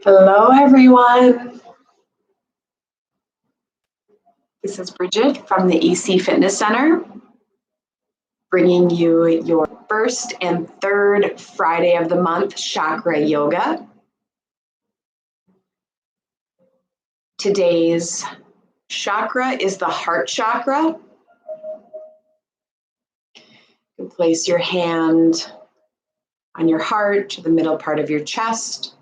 Hello, everyone. This is Bridget from the EC Fitness Center, bringing you your first and third Friday of the month Chakra Yoga. Today's chakra is the heart chakra. You can place your hand on your heart, the middle part of your chest.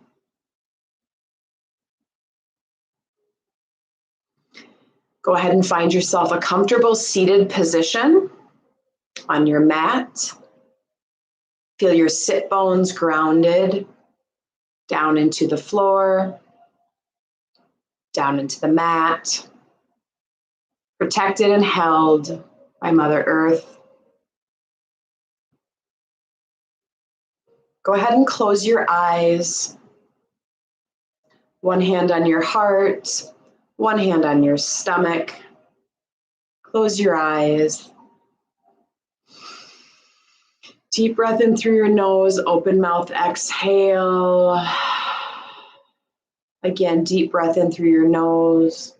Go ahead and find yourself a comfortable seated position on your mat. Feel your sit bones grounded down into the floor, down into the mat, protected and held by Mother Earth. Go ahead and close your eyes. One hand on your heart, one hand on your stomach. Close your eyes. Deep breath in through your nose, open mouth, exhale. Again, deep breath in through your nose,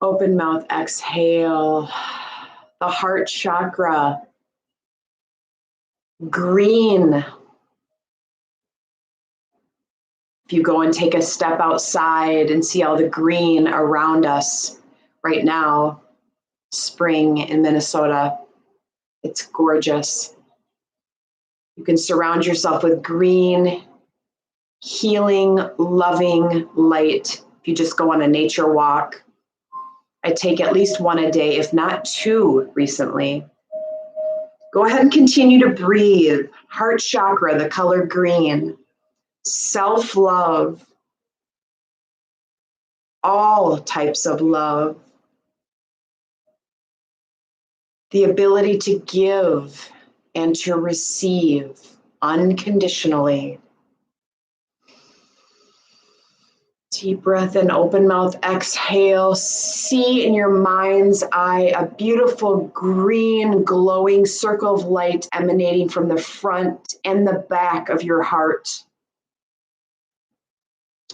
open mouth, exhale. The heart chakra, green. If you go and take a step outside and see all the green around us right now, spring in Minnesota, it's gorgeous. You can surround yourself with green, healing, loving light. If you just go on a nature walk, I take at least one a day, if not two recently. Go ahead and continue to breathe. Heart chakra, the color green. Self-love. All types of love. The ability to give and to receive unconditionally. Deep breath in, open mouth, exhale. See in your mind's eye a beautiful green glowing circle of light emanating from the front and the back of your heart.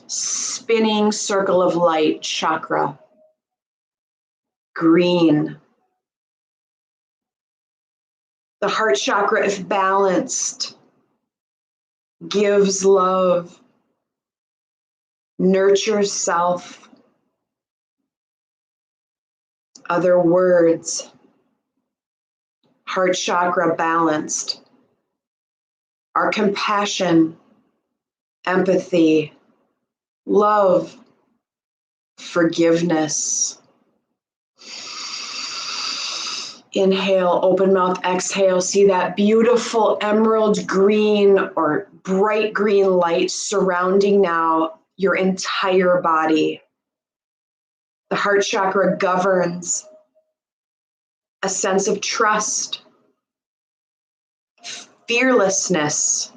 Spinning circle of light, chakra. Green. The heart chakra, if balanced, gives love, nurtures self. Other words, heart chakra balanced, are compassion, empathy, love, forgiveness. Inhale, open mouth, exhale. See that beautiful emerald green or bright green light surrounding now your entire body. The heart chakra governs a sense of trust, fearlessness,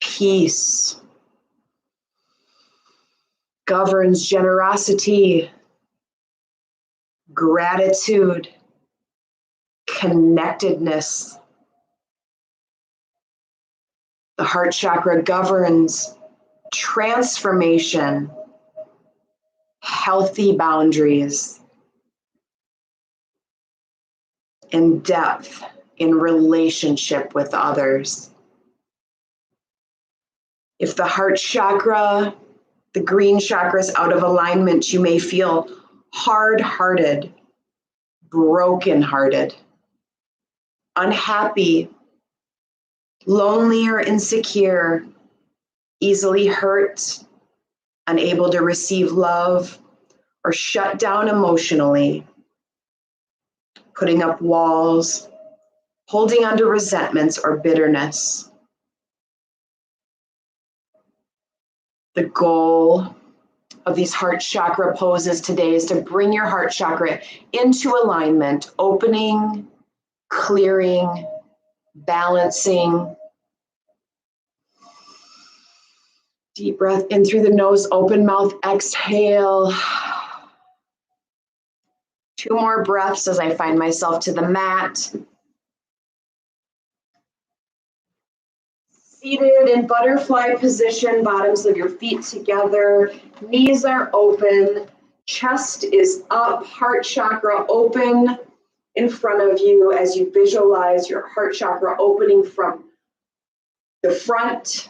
peace. Governs generosity, gratitude, connectedness. The heart chakra governs transformation, healthy boundaries, and depth in relationship with others. If the heart chakra, the green chakra, is out of alignment, you may feel hard-hearted, broken-hearted, unhappy, lonely or insecure, easily hurt, unable to receive love, or shut down emotionally, putting up walls, holding on to resentments or bitterness. The goal of these heart chakra poses today is to bring your heart chakra into alignment, opening, clearing, balancing. Deep breath in through the nose, open mouth, exhale. 2 more breaths as I find myself to the mat. See Seated in butterfly position, bottoms of your feet together, knees are open, chest is up, heart chakra open in front of you as you visualize your heart chakra opening from the front.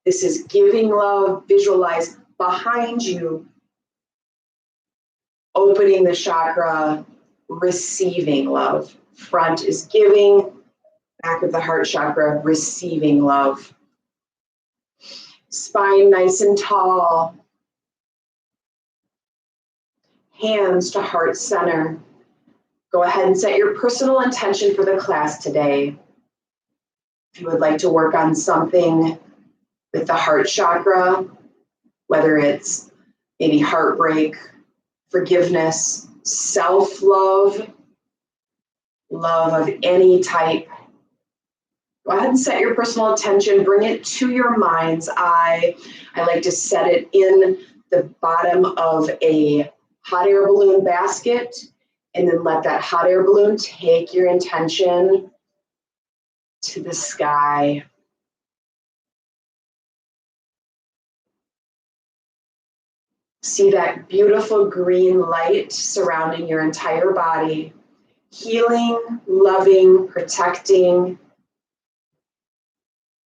This is giving love. Visualize behind you, opening the chakra, receiving love. Front is giving, back of the heart chakra, receiving love. Spine nice and tall. Hands to heart center. Go ahead and set your personal intention for the class today. If you would like to work on something with the heart chakra, whether it's maybe heartbreak, forgiveness, self-love, love of any type, go ahead and set your personal intention, bring it to your mind's eye. I like to set it in the bottom of a hot air balloon basket, and then let that hot air balloon take your intention to the sky. See that beautiful green light surrounding your entire body, healing, loving, protecting.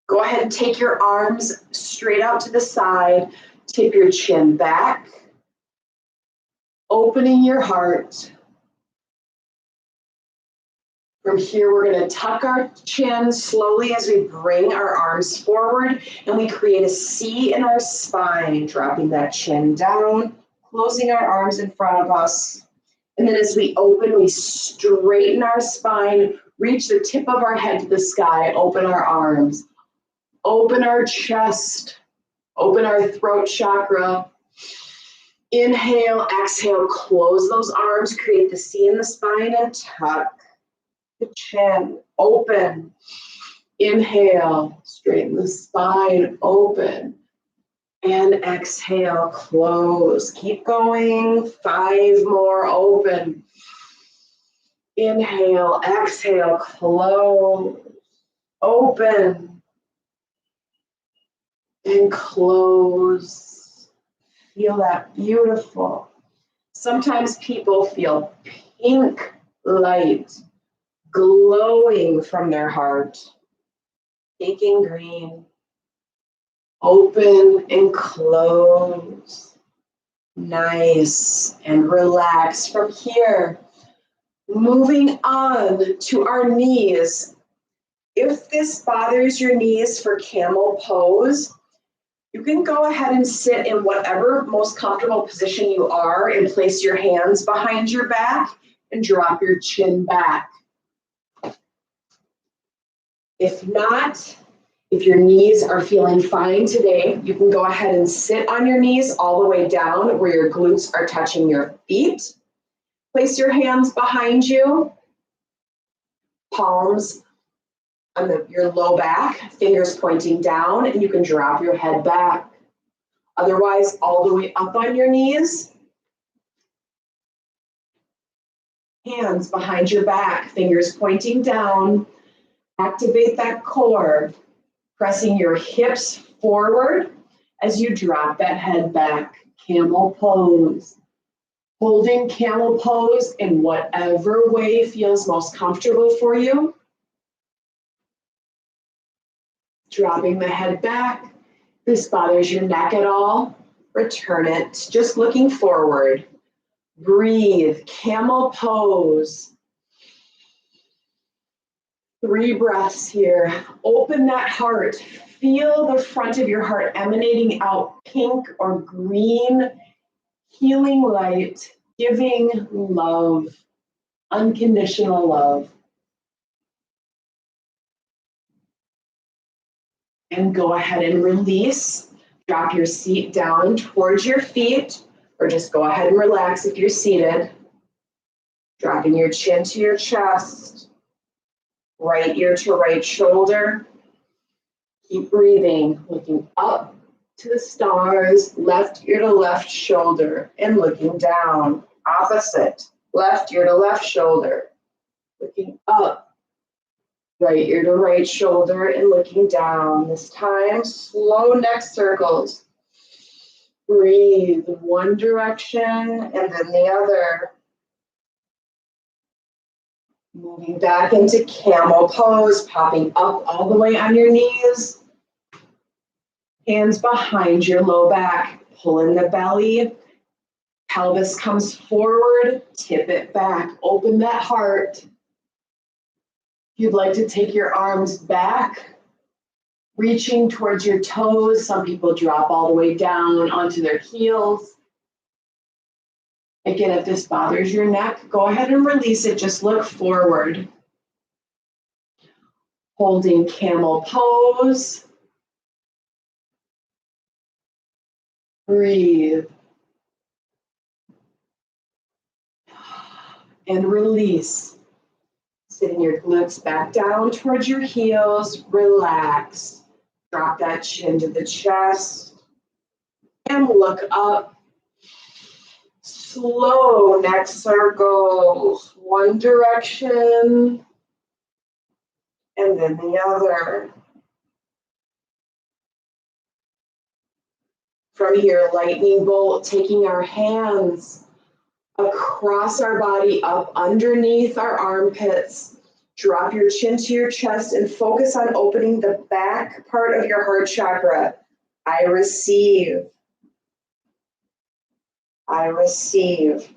Go ahead and take your arms straight out to the side, tip your chin back, opening your heart. From here, we're going to tuck our chin slowly as we bring our arms forward, and we create a C in our spine, dropping that chin down, closing our arms in front of us. And then as we open, we straighten our spine, reach the tip of our head to the sky, open our arms, open our chest, open our throat chakra. Inhale, exhale, close those arms, create the C in the spine, and tuck the chin, open. Inhale, straighten the spine, open. And exhale, close. Keep going. 5 more, open. Inhale, exhale, close. Open. And close. Feel that beautiful. Sometimes people feel pink light glowing from their heart, taking green, open and close, nice and relax. From here, moving on to our knees. If this bothers your knees for camel pose, you can go ahead and sit in whatever most comfortable position you are and place your hands behind your back and drop your chin back. If not, if your knees are feeling fine today, you can go ahead and sit on your knees all the way down where your glutes are touching your feet. Place your hands behind you, palms on your low back, fingers pointing down, and you can drop your head back. Otherwise, all the way up on your knees, hands behind your back, fingers pointing down. Activate that core, pressing your hips forward as you drop that head back. Camel pose. Holding camel pose in whatever way feels most comfortable for you. Dropping the head back. If this bothers your neck at all, return it. Just looking forward. Breathe. Camel pose. 3 breaths here. Open that heart. Feel the front of your heart emanating out pink or green, healing light, giving love, unconditional love. And go ahead and release. Drop your seat down towards your feet, or just go ahead and relax if you're seated. Dropping your chin to your chest. Right ear to right shoulder. Keep breathing, looking up to the stars, left ear to left shoulder, and looking down. Opposite, left ear to left shoulder, looking up. Right ear to right shoulder and looking down. This time, slow neck circles. Breathe one direction and then the other. Moving back into camel pose, popping up all the way on your knees. Hands behind your low back, pull in the belly. Pelvis comes forward, tip it back, open that heart. If you'd like to take your arms back, reaching towards your toes. Some people drop all the way down onto their heels. Again, if this bothers your neck, go ahead and release it. Just look forward. Holding camel pose. Breathe. And release. Sitting your glutes back down towards your heels. Relax. Drop that chin to the chest. And look up. Slow neck circles. One direction. And then the other. From here, lightning bolt, taking our hands across our body, up underneath our armpits. Drop your chin to your chest and focus on opening the back part of your heart chakra. I receive. I receive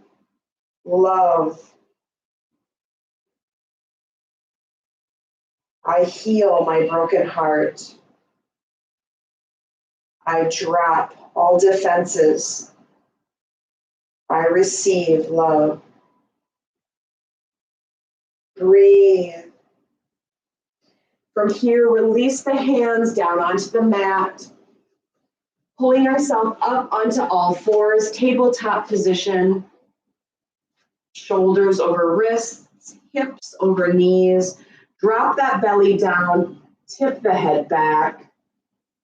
love. I heal my broken heart. I drop all defenses. I receive love. Breathe. From here, release the hands down onto the mat. Pulling ourselves up onto all fours, tabletop position. Shoulders over wrists, hips over knees. Drop that belly down, tip the head back.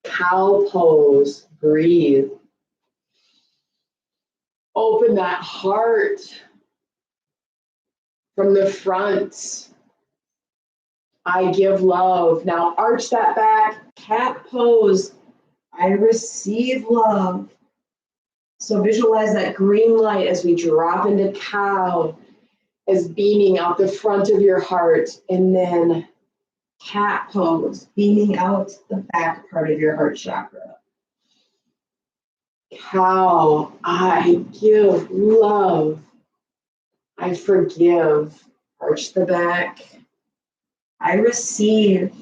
Cow pose, breathe. Open that heart from the front. I give love. Now arch that back, cat pose. I receive love. So visualize that green light as we drop into cow, as beaming out the front of your heart, and then cat pose, beaming out the back part of your heart chakra. Cow, I give love. I forgive. Arch the back. I receive.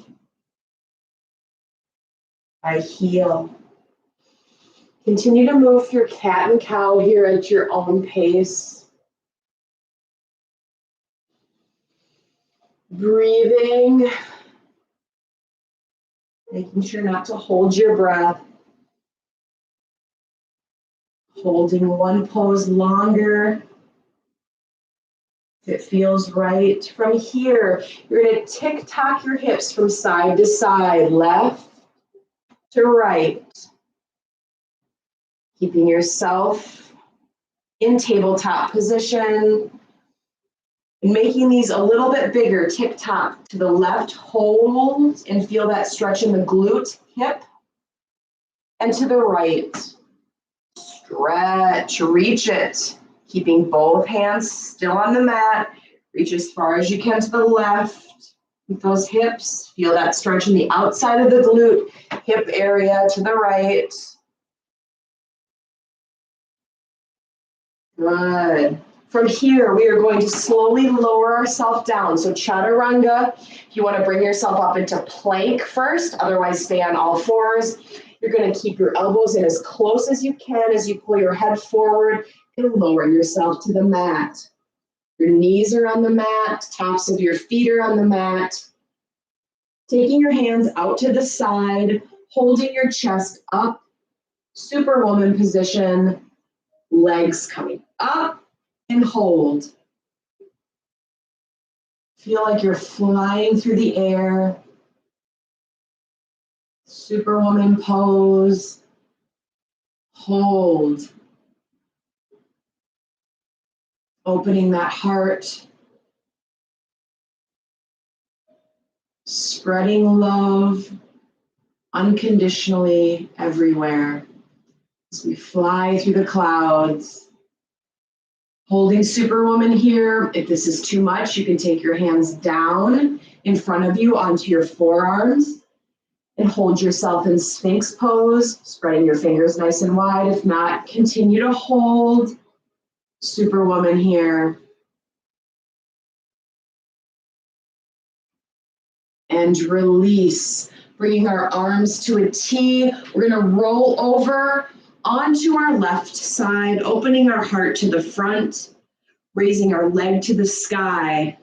I heal. Continue to move through cat and cow here at your own pace. Breathing. Making sure not to hold your breath. Holding one pose longer. If it feels right. From here, you're going to tick-tock your hips from side to side, left to right. Keeping yourself in tabletop position. And making these a little bit bigger, tick-tock to the left, hold and feel that stretch in the glute, hip. And to the right, stretch, reach it. Keeping both hands still on the mat. Reach as far as you can to the left. With those hips, feel that stretch in the outside of the glute, hip area to the right. Good. From here, we are going to slowly lower ourselves down. So chaturanga, if you want to bring yourself up into plank first, otherwise stay on all fours. You're going to keep your elbows in as close as you can as you pull your head forward and lower yourself to the mat. Your knees are on the mat, tops of your feet are on the mat. Taking your hands out to the side, holding your chest up, Superwoman position, legs coming up and hold. Feel like you're flying through the air. Superwoman pose, hold. Opening that heart. Spreading love unconditionally everywhere as we fly through the clouds. Holding Superwoman here. If this is too much, you can take your hands down in front of you onto your forearms and hold yourself in Sphinx pose, spreading your fingers nice and wide. If not, continue to hold Superwoman here. And release, bringing our arms to a T. We're gonna roll over onto our left side, opening our heart to the front, raising our leg to the sky,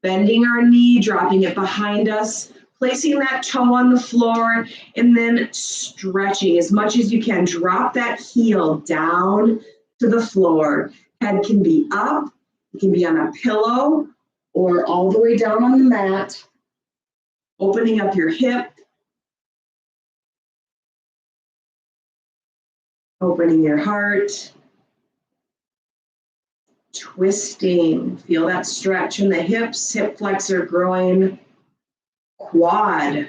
bending our knee, dropping it behind us, placing that toe on the floor, and then stretching as much as you can. Drop that heel down to the floor. Head can be up, it can be on a pillow, or all the way down on the mat, opening up your hip, opening your heart, twisting. Feel that stretch in the hips, hip flexor, groin, quad.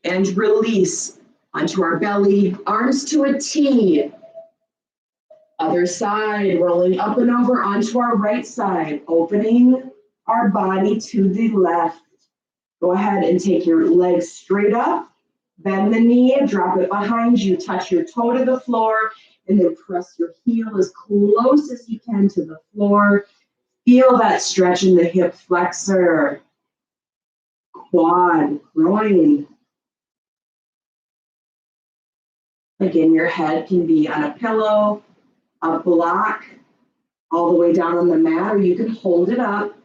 And release onto our belly, arms to a T. Other side, rolling up and over onto our right side, opening our body to the left. Go ahead and take your legs straight up, bend the knee, drop it behind you, touch your toe to the floor, and then press your heel as close as you can to the floor. Feel that stretch in the hip flexor, quad, groin. Again, your head can be on a pillow, a block, all the way down on the mat, or you can hold it up.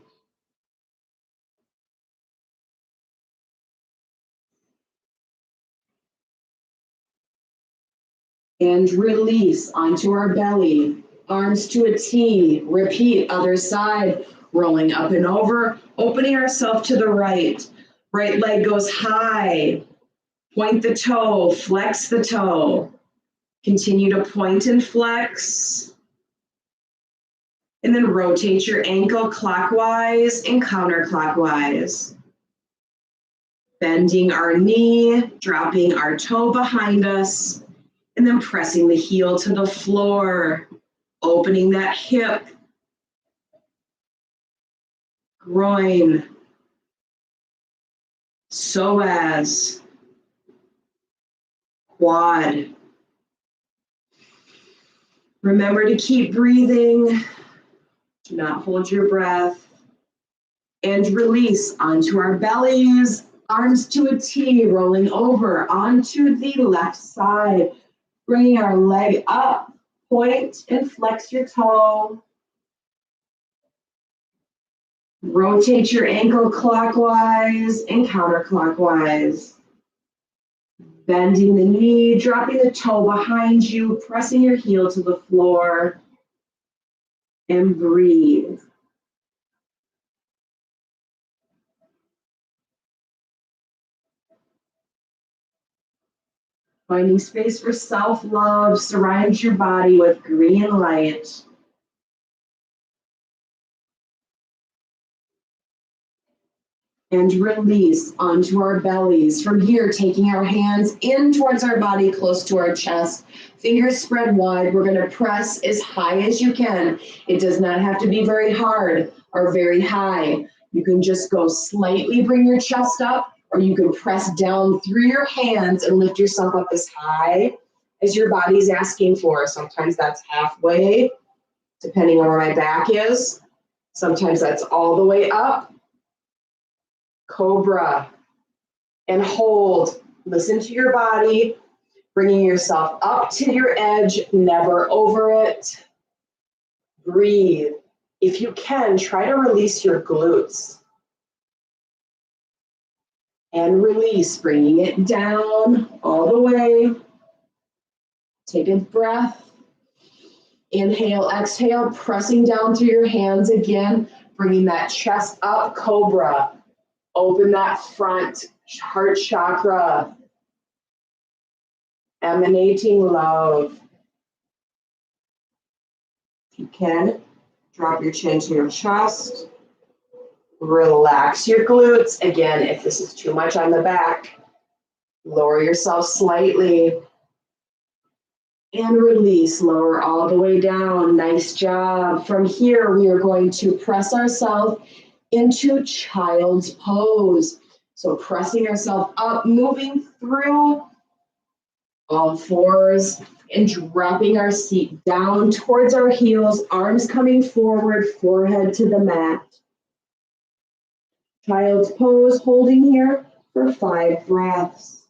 And release onto our belly, arms to a T. Repeat, other side, rolling up and over, opening ourselves to the right. Right leg goes high. Point the toe, flex the toe. Continue to point and flex. And then rotate your ankle clockwise and counterclockwise. Bending our knee, dropping our toe behind us, and then pressing the heel to the floor, opening that hip, groin, psoas, quad. Remember to keep breathing. Do not hold your breath. And release onto our bellies, arms to a T, rolling over onto the left side. Bringing our leg up, point and flex your toe. Rotate your ankle clockwise and counterclockwise. Bending the knee, dropping the toe behind you, pressing your heel to the floor. And breathe. Finding space for self-love, surround your body with green light. And release onto our bellies. From here, taking our hands in towards our body, close to our chest. Fingers spread wide. We're going to press as high as you can. It does not have to be very hard or very high. You can just go slightly, bring your chest up, or you can press down through your hands and lift yourself up as high as your body's asking for. Sometimes that's halfway, depending on where my back is. Sometimes that's all the way up. Cobra. And hold. Listen to your body, bringing yourself up to your edge, never over it. Breathe. If you can, try to release your glutes. And release, bringing it down all the way. Take a breath. Inhale, exhale, pressing down through your hands again, bringing that chest up, cobra. Open that front heart chakra. Emanating love. If you can, drop your chin to your chest. Relax your glutes. Again, if this is too much on the back, lower yourself slightly. And release, lower all the way down. Nice job. From here, we are going to press ourselves into child's pose. So pressing ourselves up, moving through all fours and dropping our seat down towards our heels, arms coming forward, forehead to the mat. Child's pose, holding here for 5 breaths.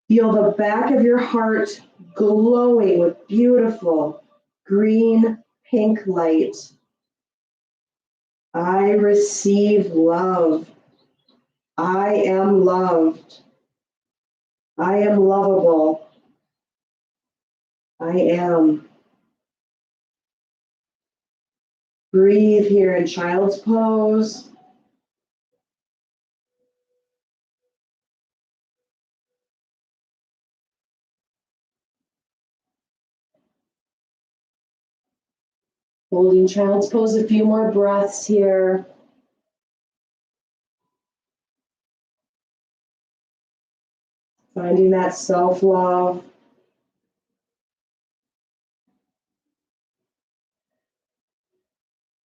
Feel the back of your heart glowing with beautiful green, pink light. I receive love. I am loved. I am lovable. I am. Breathe here in child's pose. Holding child's pose a few more breaths here. Finding that self-love.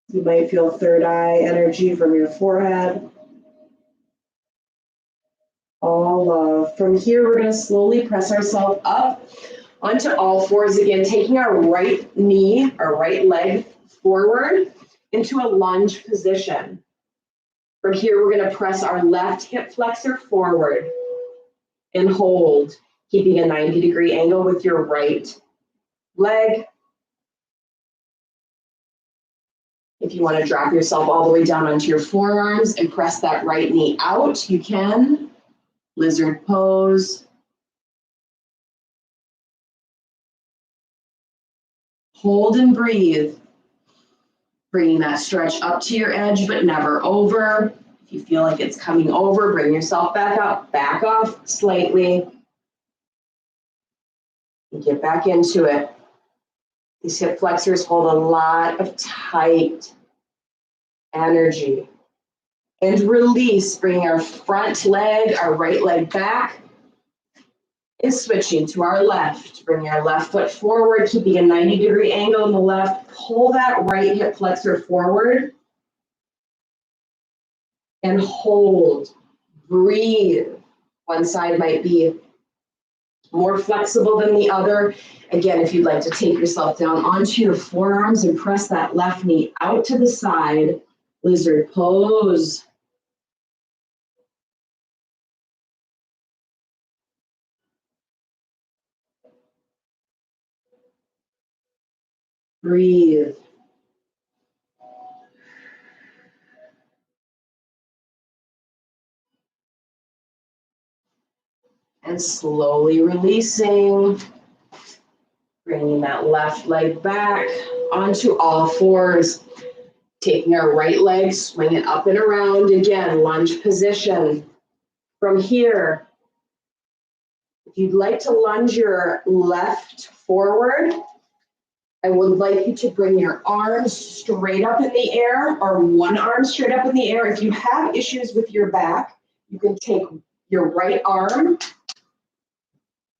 You might feel third eye energy from your forehead. All love. From here, we're going to slowly press ourselves up onto all fours again, taking our right knee, our right leg forward into a lunge position. From here, we're going to press our left hip flexor forward and hold, keeping a 90-degree angle with your right leg. If you want to drop yourself all the way down onto your forearms and press that right knee out, you can. Lizard pose. Hold and breathe. Bringing that stretch up to your edge, but never over. If you feel like it's coming over, bring yourself back up, back off slightly. And get back into it. These hip flexors hold a lot of tight energy. And release, bringing our front leg, our right leg back, and switching to our left. Bringing our left foot forward, keeping a 90-degree angle on the left. Pull that right hip flexor forward. And hold. Breathe. One side might be more flexible than the other. Again, if you'd like to take yourself down onto your forearms and press that left knee out to the side, lizard pose. Breathe. And slowly releasing, bringing that left leg back onto all fours, taking our right leg, swing it up and around, again, lunge position. From here, if you'd like to lunge your left forward, I would like you to bring your arms straight up in the air, or one arm straight up in the air. If you have issues with your back, you can take your right arm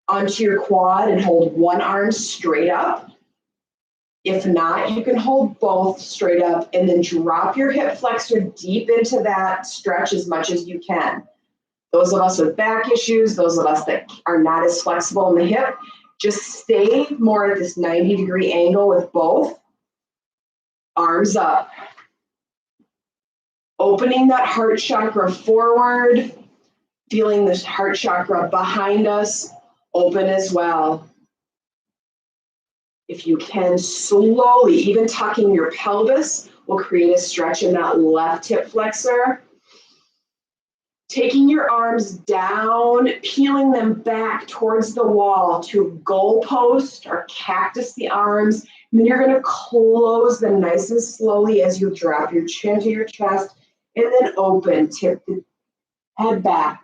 onto your quad and hold one arm straight up. If not, you can hold both straight up and then drop your hip flexor deep into that stretch as much as you can. Those of us with back issues, those of us that are not as flexible in the hip, just stay more at this 90-degree angle with both arms up. Opening that heart chakra forward, feeling this heart chakra behind us open as well. If you can, slowly, even tucking your pelvis will create a stretch in that left hip flexor. Taking your arms down, peeling them back towards the wall to a goalpost or cactus the arms. And then you're going to close them nice and slowly as you drop your chin to your chest and then open, tip the head back.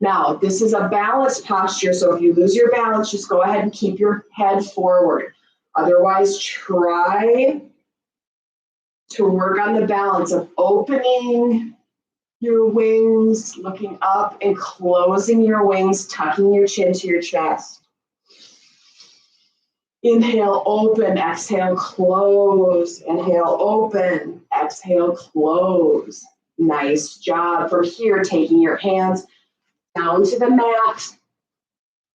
Now, this is a balanced posture, so if you lose your balance, just go ahead and keep your head forward. Otherwise, try to work on the balance of opening your wings, looking up and closing your wings, tucking your chin to your chest. Inhale, open, exhale, close. Inhale, open, exhale, close. Nice job. From here, taking your hands down to the mat,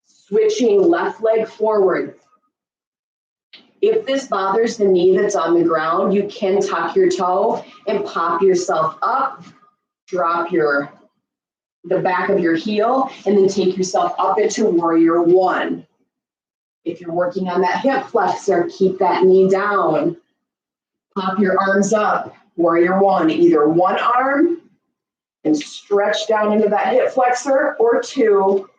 switching left leg forward. If this bothers the knee that's on the ground, you can tuck your toe and pop yourself up, drop the back of your heel, and then take yourself up into warrior one. If you're working on that hip flexor, keep that knee down. Pop your arms up, warrior one, either one arm and stretch down into that hip flexor, or two,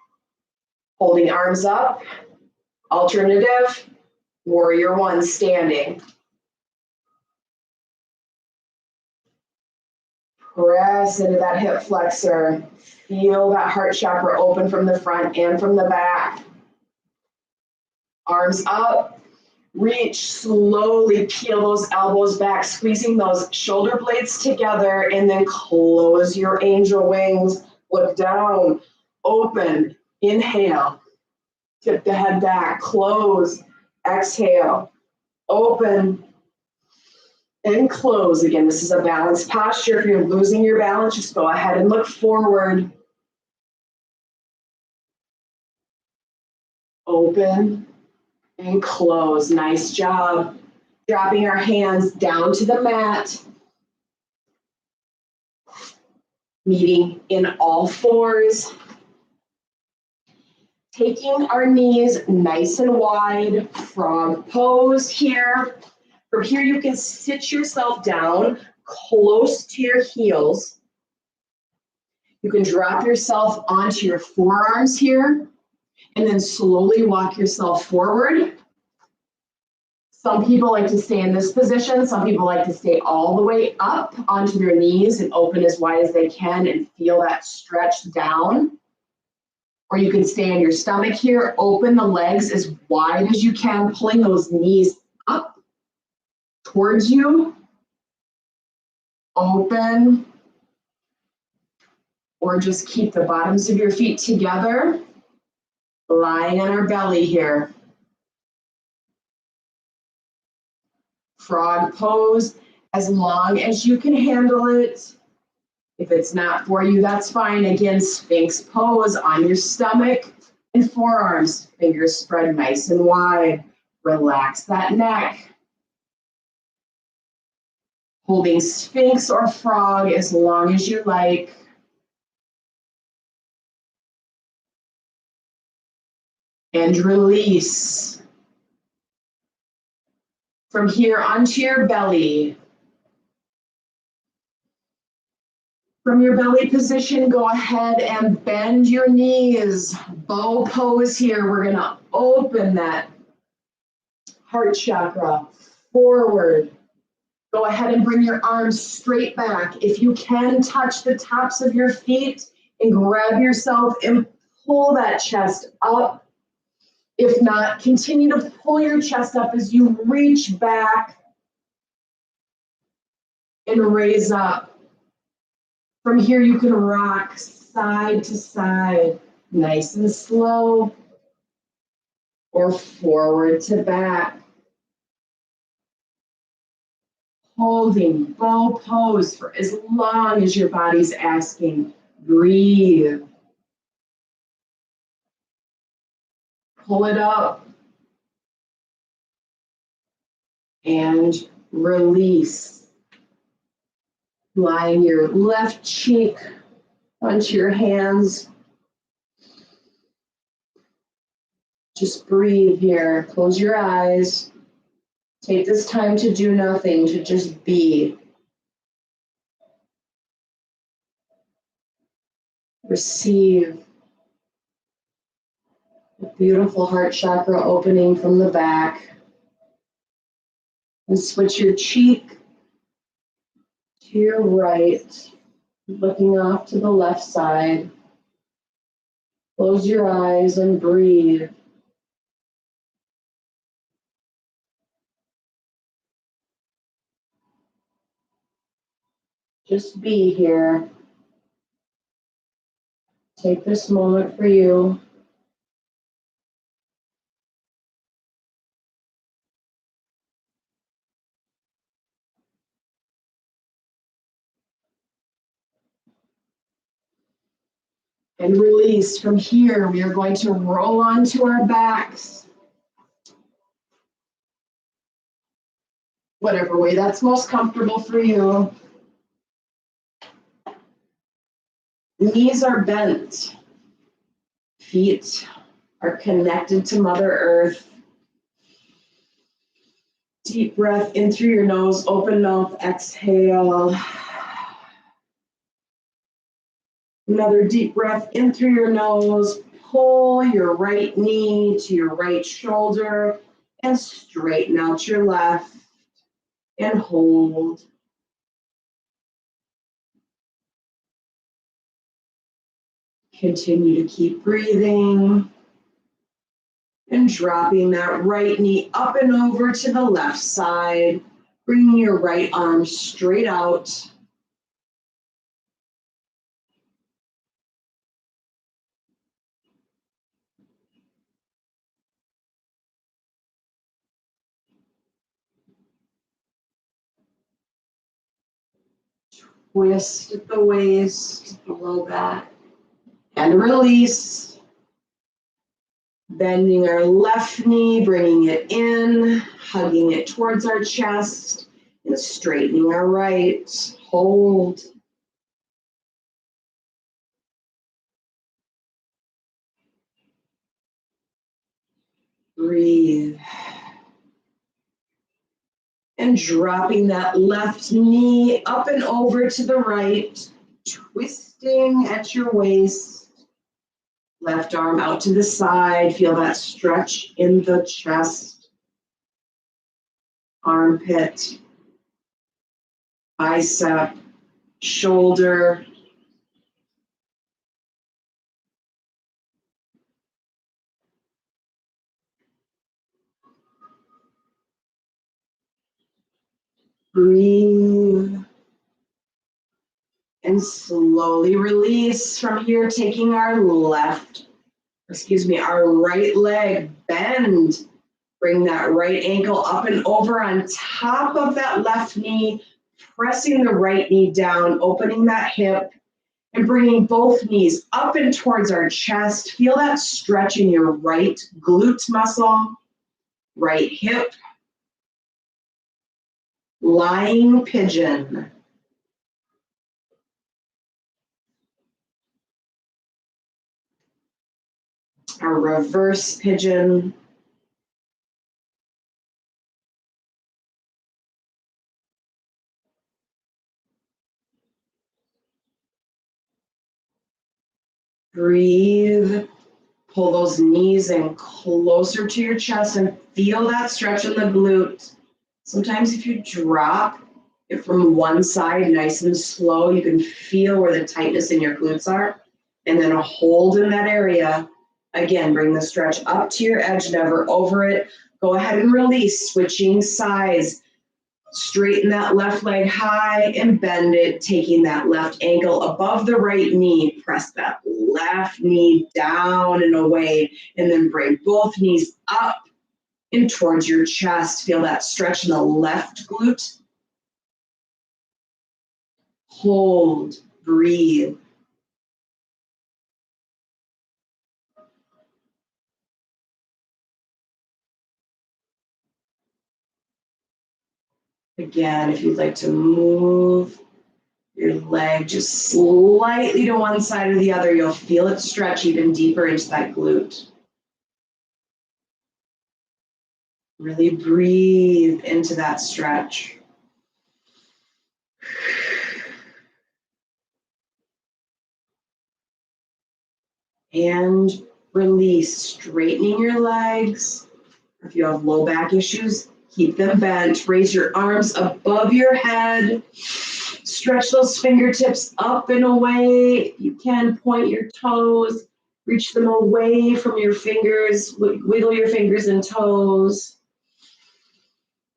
holding arms up, alternative, warrior one, standing. Press into that hip flexor. Feel that heart chakra open from the front and from the back. Arms up, reach, slowly peel those elbows back, squeezing those shoulder blades together, and then close your angel wings. Look down, open, inhale, tip the head back, close, exhale, open, and close. Again, this is a balanced posture. If you're losing your balance, just go ahead and look forward. Open and close. Nice job. Dropping our hands down to the mat. Meeting in all fours. Taking our knees nice and wide. Frog pose here. From here, you can sit yourself down close to your heels. You can drop yourself onto your forearms here, and then slowly walk yourself forward. Some people like to stay in this position. Some people like to stay all the way up onto their knees and open as wide as they can and feel that stretch down. Or you can stay on your stomach here, open the legs as wide as you can, pulling those knees up towards you. Open. Or just keep the bottoms of your feet together, lying on our belly here. Frog pose, as long as you can handle it. If it's not for you, that's fine. Again, Sphinx pose on your stomach and forearms. Fingers spread nice and wide. Relax that neck. Holding Sphinx or frog as long as you like. And release. From here onto your belly. From your belly position, go ahead and bend your knees. Bow pose here. We're going to open that heart chakra forward. Go ahead and bring your arms straight back. If you can, touch the tops of your feet and grab yourself and pull that chest up. If not, continue to pull your chest up as you reach back and raise up. From here, you can rock side to side, nice and slow, or forward to back. Holding bow pose for as long as your body's asking. Breathe. Pull it up. And release. Lying your left cheek onto your hands. Just breathe here. Close your eyes. Take this time to do nothing, to just be. Receive the beautiful heart chakra opening from the back. And switch your cheek to your right, looking off to the left side. Close your eyes and breathe. Just be here. Take this moment for you. And release. From here, we are going to roll onto our backs. Whatever way that's most comfortable for you. Knees are bent. Feet are connected to Mother Earth. Deep breath in through your nose, open mouth, exhale. Another deep breath in through your nose. Pull your right knee to your right shoulder and straighten out your left and hold. Continue to keep breathing and dropping that right knee up and over to the left side, bringing your right arm straight out. Twist at the waist, the low back, and release. Bending our left knee, bringing it in, hugging it towards our chest, and straightening our right. Hold. Breathe. And dropping that left knee up and over to the right, twisting at your waist. Left arm out to the side. Feel that stretch in the chest, armpit, bicep, shoulder. Breathe. And slowly release. From here, taking our right leg, bend. Bring that right ankle up and over on top of that left knee, pressing the right knee down, opening that hip, and bringing both knees up and towards our chest. Feel that stretch in your right glute muscle, right hip. Lying pigeon. Our reverse pigeon. Breathe. Pull those knees in closer to your chest and feel that stretch in the glute. Sometimes if you drop it from one side nice and slow, you can feel where the tightness in your glutes are. And then a hold in that area. Again, bring the stretch up to your edge, never over it. Go ahead and release, switching sides. Straighten that left leg high and bend it, taking that left ankle above the right knee. Press that left knee down and away, and then bring both knees up and towards your chest. Feel that stretch in the left glute. Hold, breathe. Again, if you'd like to move your leg just slightly to one side or the other, you'll feel it stretch even deeper into that glute. Really breathe into that stretch. And release, straightening your legs. If you have low back issues, keep them bent. Raise your arms above your head. Stretch those fingertips up and away. You can point your toes. Reach them away from your fingers. Wiggle your fingers and toes.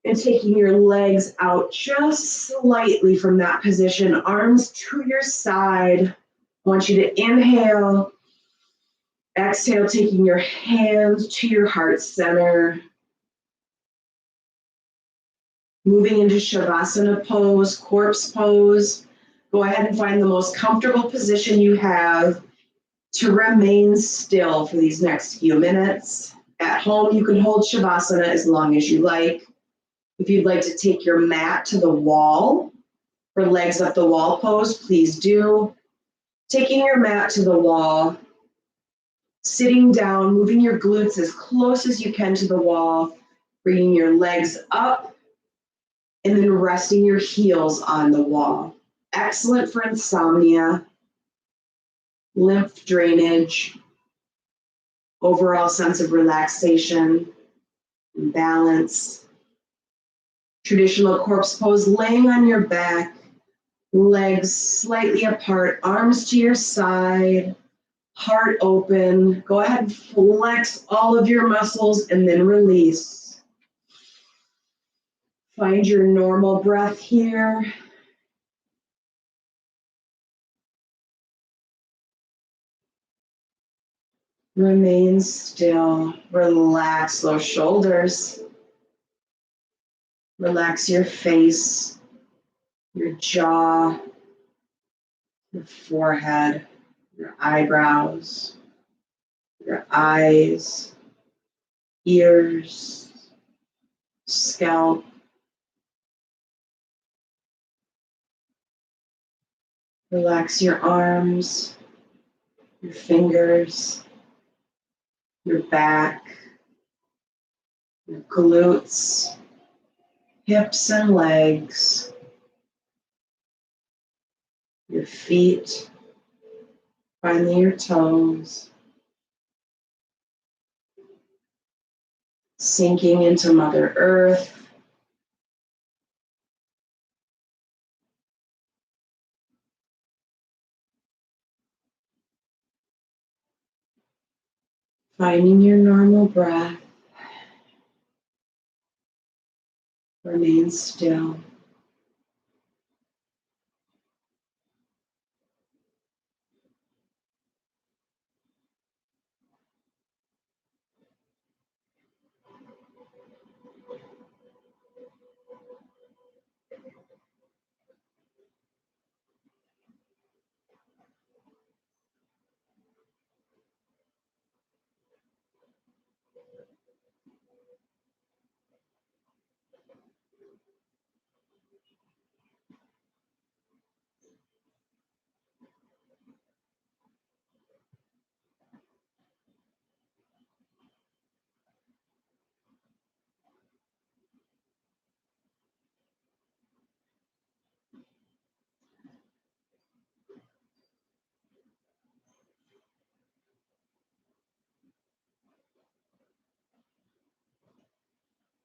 And taking your legs out just slightly from that position, arms to your side. I want you to inhale. Exhale, taking your hands to your heart center. Moving into Shavasana pose, corpse pose. Go ahead and find the most comfortable position you have to remain still for these next few minutes. At home, you can hold Shavasana as long as you like. If you'd like to take your mat to the wall for legs up the wall pose, please do. Taking your mat to the wall, sitting down, moving your glutes as close as you can to the wall, bringing your legs up, and then resting your heels on the wall. Excellent for insomnia, lymph drainage, overall sense of relaxation and balance. Traditional corpse pose, laying on your back, legs slightly apart, arms to your side, heart open. Go ahead and flex all of your muscles and then release. Find your normal breath here. Remain still. Relax those shoulders. Relax your face, your jaw, your forehead, your eyebrows, your eyes, ears, scalp. Relax your arms, your fingers, your back, your glutes, hips and legs, your feet, finally your toes. Sinking into Mother Earth. Finding your normal breath. Remain still.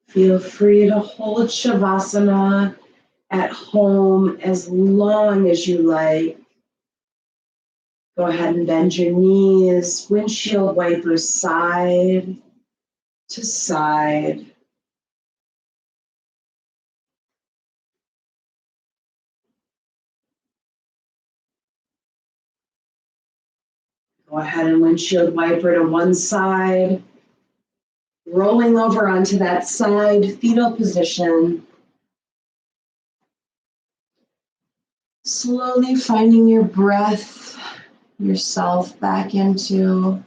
Feel free to hold Shavasana at home as long as you like. Go ahead and bend your knees, windshield wipers side to side. Go ahead and windshield wiper to one side. Rolling over onto that side, fetal position. Slowly finding your breath, yourself back into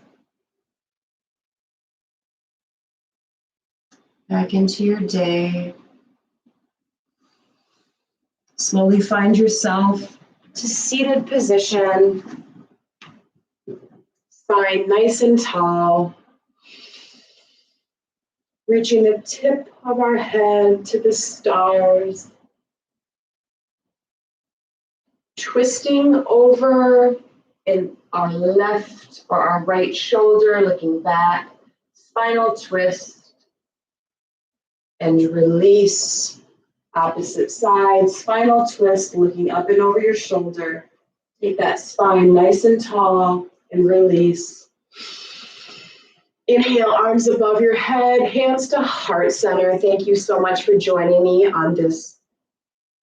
your day. Slowly find yourself to seated position. Spine nice and tall. Reaching the tip of our head to the stars. Twisting over in our left or our right shoulder, looking back. Spinal twist. And release. Opposite side, spinal twist, looking up and over your shoulder. Keep that spine nice and tall and release. Inhale, arms above your head, hands to heart center. Thank you so much for joining me on this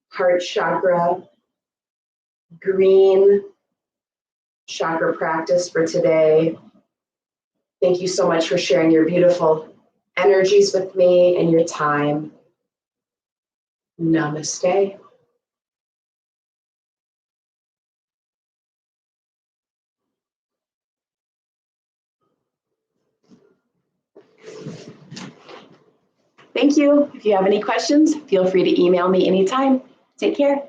heart chakra, green chakra practice for today. Thank you so much for sharing your beautiful energies with me and your time. Namaste. Thank you. If you have any questions, feel free to email me anytime. Take care.